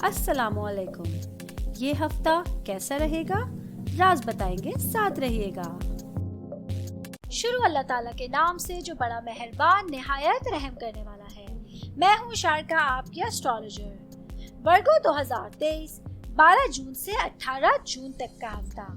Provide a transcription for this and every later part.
अस्सलामुअलैकुम। ये हफ्ता कैसा रहेगा, राज बताएंगे, साथ रहिएगा। शुरू अल्लाह ताला के नाम से जो बड़ा मेहरबान निहायत रहम करने वाला है। मैं हूँ शारका, आपकी एस्ट्रोलॉजर। वर्गो 2023 12 जून से 18 जून तक का हफ्ता।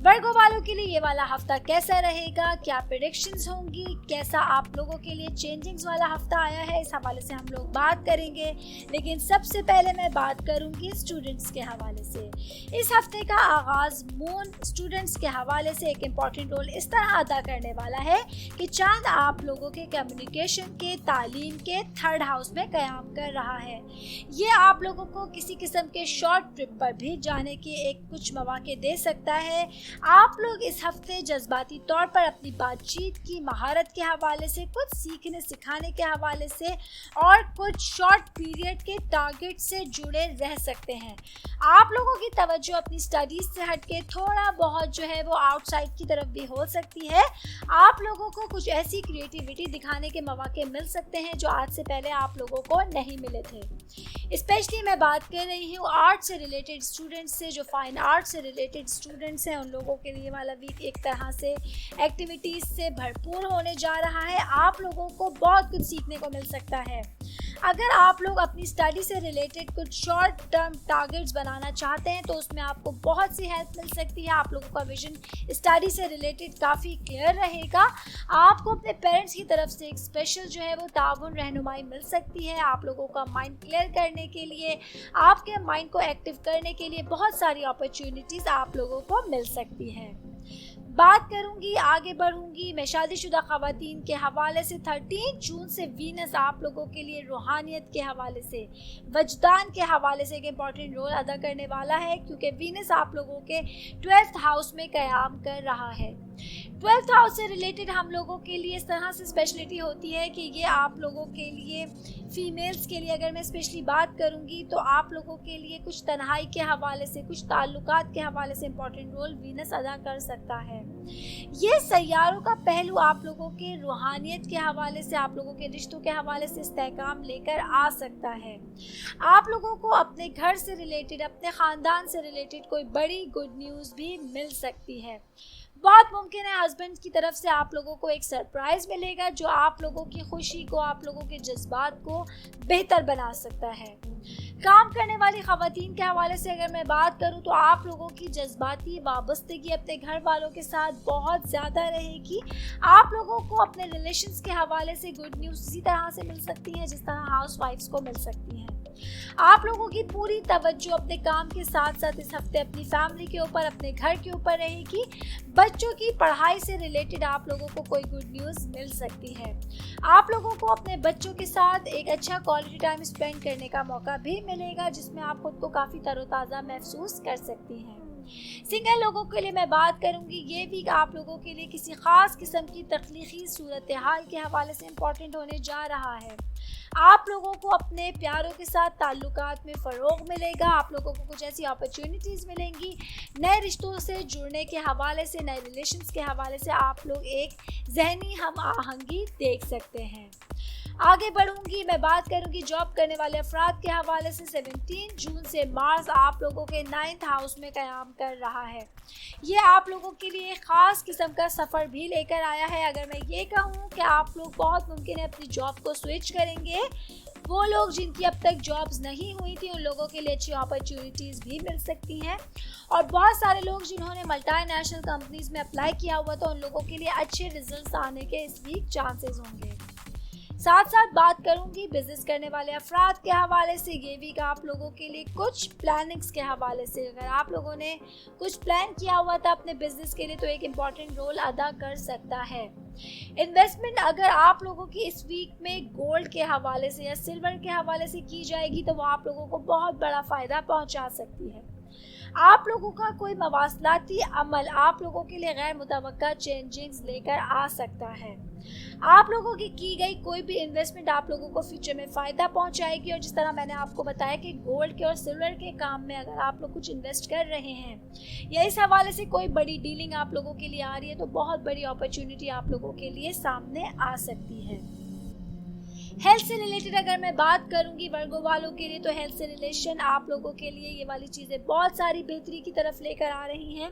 वर्गो वालों के लिए ये वाला हफ्ता कैसा रहेगा, क्या प्रेडिक्शंस होंगी, कैसा आप लोगों के लिए चेंजिंग्स वाला हफ्ता आया है, इस हवाले से हम लोग बात करेंगे। लेकिन सबसे पहले मैं बात करूंगी स्टूडेंट्स के हवाले से। इस हफ्ते का आगाज मून स्टूडेंट्स के हवाले से एक इम्पॉर्टेंट रोल इस तरह अदा करने वाला है कि चांद आप लोगों के कम्युनिकेशन के, तालीम के 3rd हाउस में कयाम कर रहा है। ये आप लोगों को किसी किस्म के शॉर्ट ट्रिप पर भी जाने के एक कुछ मौके दे सकता है। आप लोग इस हफ्ते जज्बाती तौर पर अपनी बातचीत की महारत के हवाले से, कुछ सीखने सिखाने के हवाले से और कुछ शॉर्ट पीरियड के टारगेट से जुड़े रह सकते हैं। आप लोगों की तवज्जो अपनी स्टडीज से हटके थोड़ा बहुत जो है वो आउटसाइड की तरफ भी हो सकती है। आप लोगों को कुछ ऐसी क्रिएटिविटी दिखाने के मौके मिल सकते हैं जो आज से पहले आप लोगों को नहीं मिले थे। स्पेशली मैं बात कर रही हूँ आर्ट से रिलेटेड स्टूडेंट्स से, जो फाइन आर्ट से रिलेटेड स्टूडेंट्स हैं, उन लोगों के लिए वाला वीक एक तरह से एक्टिविटीज़ से भरपूर होने जा रहा है। आप लोगों को बहुत कुछ सीखने को मिल सकता है। अगर आप लोग अपनी स्टडी से रिलेटेड कुछ शॉर्ट टर्म टारगेट्स बनाना चाहते हैं तो उसमें आपको बहुत सी हेल्प मिल सकती है। आप लोगों का विजन स्टडी से रिलेटेड काफ़ी क्लियर रहेगा। आपको अपने पेरेंट्स की तरफ से एक स्पेशल जो है वो ताउन रहनुमाई मिल सकती है। आप लोगों का माइंड क्लियर करने के लिए, आपके माइंड को एक्टिव करने के लिए बहुत सारी अपॉर्चुनिटीज़ आप लोगों को मिल सकती है। बात करूंगी, आगे बढ़ूंगी मैं शादीशुदा खवातीन के हवाले से। 13 जून से वीनस आप लोगों के लिए रूहानियत के हवाले से, वजदान के हवाले से एक इम्पॉर्टेंट रोल अदा करने वाला है, क्योंकि वीनस आप लोगों के 12th हाउस में कयाम कर रहा है। 12th हाउस से रिलेटेड हम लोगों के लिए इस तरह से स्पेशलिटी होती है कि ये आप लोगों के लिए, फीमेल्स के लिए अगर मैं स्पेशली बात करूंगी तो आप लोगों के लिए कुछ तन्हाई के हवाले से, कुछ ताल्लुकात के हवाले से इम्पॉर्टेंट रोल वीनस अदा कर सकता है। ये सैयारों का पहलू आप लोगों के रूहानियत के हवाले से, आप लोगों के रिश्तों के हवाले से इस्तेहकाम लेकर आ सकता है। आप लोगों को अपने घर से रिलेटेड, अपने ख़ानदान से रिलेटेड कोई बड़ी गुड न्यूज़ भी मिल सकती है। बहुत मुमकिन है हस्बैंड की तरफ से आप लोगों को एक सरप्राइज़ मिलेगा जो आप लोगों की खुशी को, आप लोगों के जज्बात को बेहतर बना सकता है। काम करने वाली ख़वातीन के हवाले से अगर मैं बात करूं तो आप लोगों की जज्बाती वाबस्तगी अपने घर वालों के साथ बहुत ज़्यादा रहेगी। आप लोगों को अपने रिलेशंस के हवाले से गुड न्यूज़ इसी तरह से मिल सकती है जिस तरह हाउस वाइफ्स को मिल सकती हैं। आप लोगों की पूरी तवज्जो अपने काम के साथ साथ इस हफ्ते अपनी फैमिली के ऊपर, अपने घर के ऊपर रहेगी। बच्चों की पढ़ाई से रिलेटेड आप लोगों को कोई गुड न्यूज़ मिल सकती है। आप लोगों को अपने बच्चों के साथ एक अच्छा क्वालिटी टाइम स्पेंड करने का मौका भी मिलेगा जिसमें आप खुद को काफ़ी तरोताज़ा महसूस कर सकती हैं। सिंगल लोगों के लिए मैं बात करूंगी, ये वीक आप लोगों के लिए किसी ख़ास किस्म की तख्लीकी सूरत हाल के हवाले से इम्पॉर्टेंट होने जा रहा है। आप लोगों को अपने प्यारों के साथ ताल्लुकात में फ़रोग मिलेगा। आप लोगों को कुछ ऐसी अपॉर्चुनिटीज़ मिलेंगी, नए रिश्तों से जुड़ने के हवाले से, नए रिलेशंस के हवाले से आप लोग एक जहनी हम आहंगी देख सकते हैं। आगे बढ़ूंगी, मैं बात करूंगी जॉब करने वाले अफराद के हवाले से। 17 जून से मार्स आप लोगों के 9th हाउस में कयाम कर रहा है। ये आप लोगों के लिए ख़ास किस्म का सफ़र भी लेकर आया है। अगर मैं ये कहूँ कि आप लोग बहुत मुमकिन है अपनी जॉब को स्विच करेंगे, वो लोग जिनकी अब तक जॉब्स नहीं हुई थी उन लोगों के लिए अच्छी अपॉर्चुनिटीज़ भी मिल सकती हैं। और बहुत सारे लोग जिन्होंने मल्टीनेशनल कंपनीज़ में अप्लाई किया हुआ था उन लोगों के लिए अच्छे रिजल्ट्स आने के इस वीक चांसेस होंगे। साथ साथ बात करूंगी बिजनेस करने वाले अफराद के हवाले से। ये वीक आप लोगों के लिए कुछ प्लानिंग्स के हवाले से, अगर आप लोगों ने कुछ प्लान किया हुआ था अपने बिजनेस के लिए तो एक इम्पॉर्टेंट रोल अदा कर सकता है। इन्वेस्टमेंट अगर आप लोगों की इस वीक में गोल्ड के हवाले से या सिल्वर के हवाले से की जाएगी तो वो आप लोगों को बहुत बड़ा फ़ायदा पहुंचा सकती है। आप लोगों का कोई मवासलाती अमल आप लोगों के लिए गैर मुतवक्का चेंजिंग्स लेकर आ सकता है। आप लोगों की गई कोई भी इन्वेस्टमेंट आप लोगों को फ्यूचर में फ़ायदा पहुंचाएगी। और जिस तरह मैंने आपको बताया कि गोल्ड के और सिल्वर के काम में अगर आप लोग कुछ इन्वेस्ट कर रहे हैं या इस हवाले से कोई बड़ी डीलिंग आप लोगों के लिए आ रही है तो बहुत बड़ी अपॉर्चुनिटी आप लोगों के लिए सामने आ सकती है। हेल्थ से रिलेटेड अगर मैं बात करूंगी वर्गो वालों के लिए, तो हेल्थ से रिलेशन आप लोगों के लिए ये वाली चीज़ें बहुत सारी बेहतरी की तरफ लेकर आ रही हैं।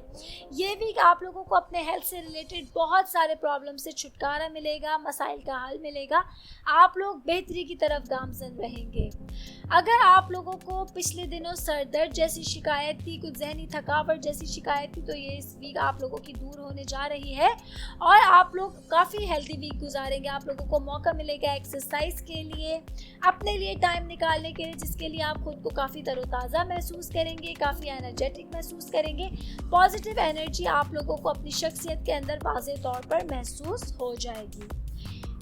ये वीक आप लोगों को अपने हेल्थ से रिलेटेड बहुत सारे प्रॉब्लम से छुटकारा मिलेगा, मसाइल का हल मिलेगा, आप लोग बेहतरी की तरफ गामजन रहेंगे। अगर आप लोगों को पिछले दिनों सर दर्द जैसी शिकायत थी, कुछ जहनी थकावट जैसी शिकायत थी, तो ये इस वीक आप लोगों की दूर होने जा रही है और आप लोग काफ़ी हेल्दी वीक गुजारेंगे। आप लोगों को मौका मिलेगा एक्सरसाइज के लिए, अपने लिए टाइम निकालने के लिए, जिसके लिए आप खुद को काफ़ी तरोताज़ा महसूस करेंगे, काफ़ी एनर्जेटिक महसूस करेंगे। पॉजिटिव एनर्जी आप लोगों को अपनी शख्सियत के अंदर वाज़ेह तौर पर महसूस हो जाएगी।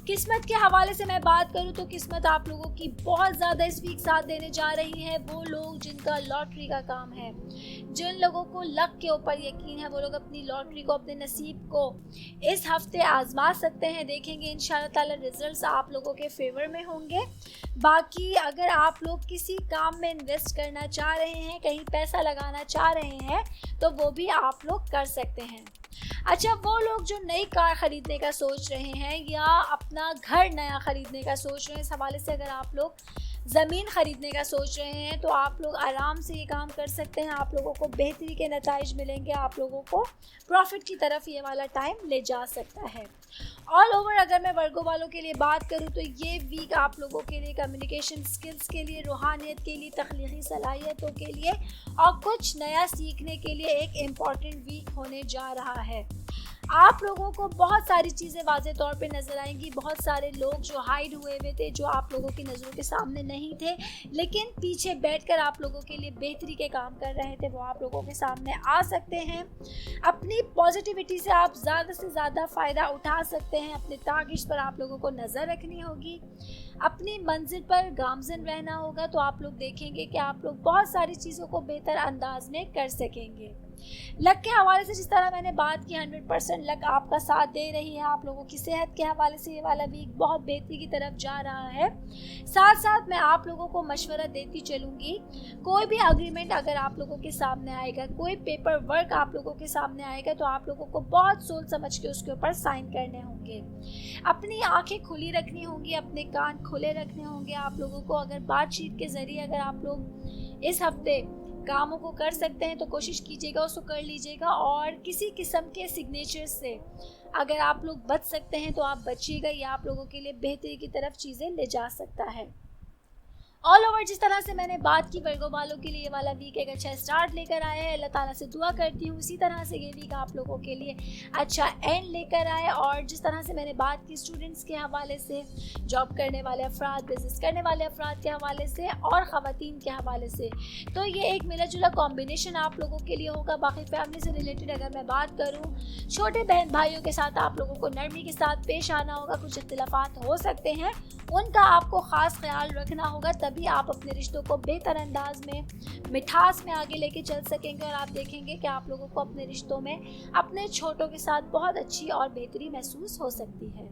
किस्मत के हवाले से मैं बात करूं तो किस्मत आप लोगों की बहुत ज़्यादा इस वीक साथ देने जा रही है। वो लोग जिनका लॉटरी का काम है, जिन लोगों को लक के ऊपर यकीन है, वो लोग अपनी लॉटरी को, अपने नसीब को इस हफ्ते आजमा सकते हैं। देखेंगे इंशाल्लाह ताला रिजल्ट्स आप लोगों के फेवर में होंगे। बाकी अगर आप लोग किसी काम में इन्वेस्ट करना चाह रहे हैं, कहीं पैसा लगाना चाह रहे हैं, तो वो भी आप लोग कर सकते हैं। अच्छा, वो लोग जो नई कार ख़रीदने का सोच रहे हैं या अपना घर नया ख़रीदने का सोच रहे हैं, इस हवाले से अगर आप लोग ज़मीन ख़रीदने का सोच रहे हैं, तो आप लोग आराम से ये काम कर सकते हैं। आप लोगों को बेहतरी के नताइज मिलेंगे, आप लोगों को प्रॉफिट की तरफ ये वाला टाइम ले जा सकता है। ऑल ओवर अगर मैं वर्गो वालों के लिए बात करूं तो ये वीक आप लोगों के लिए कम्युनिकेशन स्किल्स के लिए, रूहानियत के लिए, तख्लीकी सलाहियतों के लिए और कुछ नया सीखने के लिए एक इम्पॉर्टेंट वीक होने जा रहा है। आप लोगों को बहुत सारी चीज़ें वाज़े तौर पे नज़र आएंगी। बहुत सारे लोग जो हाइड हुए हुए थे, जो आप लोगों की नज़रों के सामने नहीं थे, लेकिन पीछे बैठकर आप लोगों के लिए बेहतरी के काम कर रहे थे, वो आप लोगों के सामने आ सकते हैं। अपनी पॉजिटिविटी से आप ज़्यादा से ज़्यादा फ़ायदा उठा सकते हैं। अपने टारगेट्स पर आप लोगों को नज़र रखनी होगी, अपनी मंजिल पर गामजन रहना होगा, तो आप लोग देखेंगे कि आप लोग बहुत सारी चीज़ों को बेहतर अंदाज में कर सकेंगे। लक के हवाले से जिस तरह मैंने बात की, 100% लक आपका साथ दे रही है। आप लोगों की सेहत के हवाले से ये वाला वीक बहुत बेहतरी की तरफ जा रहा है। साथ साथ मैं आप लोगों को मशवरा देती चलूँगी, कोई भी अग्रीमेंट अगर आप लोगों के सामने आएगा, कोई पेपर वर्क आप लोगों के सामने आएगा, तो आप लोगों को बहुत सोच समझ के उसके ऊपर साइन करने होंगे। अपनी आंखें खुली रखनी होंगी, अपने कान खुले रखने होंगे। आप लोगों को अगर बातचीत के ज़रिए अगर आप लोग इस हफ्ते कामों को कर सकते हैं तो कोशिश कीजिएगा, उसको कर लीजिएगा। और किसी किस्म के सिग्नेचर से अगर आप लोग बच सकते हैं तो आप बचिएगा, ये आप लोगों के लिए बेहतरी की तरफ चीज़ें ले जा सकता है। ऑल ओवर जिस तरह से मैंने बात की, वर्गो वालों के लिए वाला वीक एक अच्छा स्टार्ट लेकर आया है। अल्लाह ताला से दुआ करती हूँ इसी तरह से ये वीक आप लोगों के लिए अच्छा एंड लेकर आए। और जिस तरह से मैंने बात की स्टूडेंट्स के हवाले से, जॉब करने वाले अफराद, बिजनेस करने वाले अफराद के हवाले से और ख़वातीन के हवाले से, तो ये एक मिला जुला कॉम्बिनेशन आप लोगों के लिए होगा। बाकी फैमिली से रिलेटेड अगर मैं बात करूँ, छोटे बहन भाइयों के साथ आप लोगों को नरमी के साथ पेश आना होगा। कुछ इख्तिलाफात हो सकते हैं, उनका आपको ख़ास ख्याल रखना होगा, तभी आप अपने रिश्तों को बेहतर अंदाज में, मिठास में आगे लेके चल सकेंगे। और आप देखेंगे कि आप लोगों को अपने रिश्तों में अपने छोटों के साथ बहुत अच्छी और बेहतरी महसूस हो सकती है।